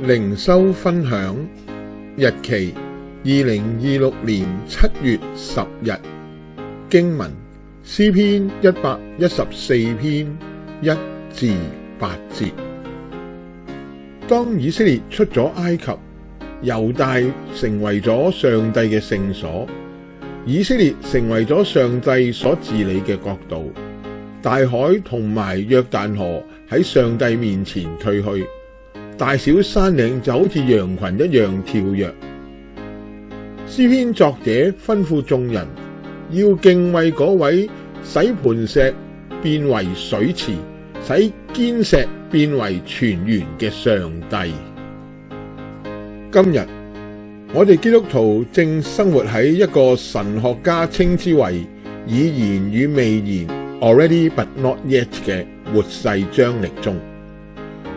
靈修分享，日期2026年7月10日，經文詩篇114篇1至8節。當以色列出咗埃及，猶大成為咗上帝嘅聖所，以色列成為咗上帝所治理嘅國度。大海同埋約旦河喺上帝面前退去，大小山嶺就好似羊群一樣跳躍。詩篇作者吩咐眾人要敬畏嗰位使磐石變為水池，使堅石變為泉源嘅上帝。今日我哋基督徒正生活喺一個神學家稱之為已然與未然 already but not yet 嘅末世張力中。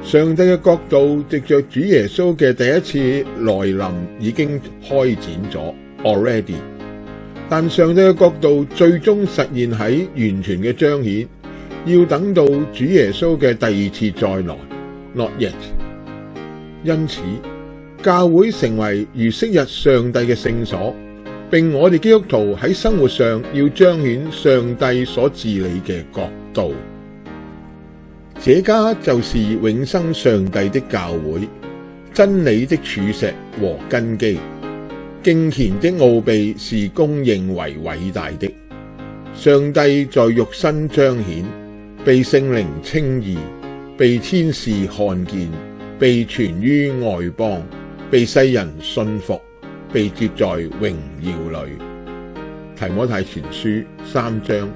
上帝嘅國度藉着主耶穌嘅第一次來臨已經開展咗 already， 但上帝嘅國度最終實現喺完全嘅彰顯，要等到主耶穌嘅第二次再來 not yet。 因此教會成為如昔日上帝嘅聖所，並我哋基督徒喺生活上要彰顯上帝所治理嘅國度。這家就是永生上帝的教會，真理的柱石和根基，敬虔的奧秘是公認為偉大的。上帝在肉身彰顯，被聖靈稱義，被天使看見，被傳於外邦，被世人信服，被接在榮耀裏。提摩太前書3章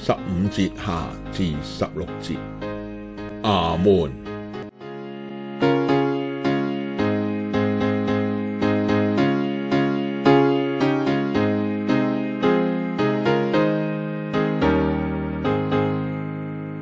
15節下至16節。阿門。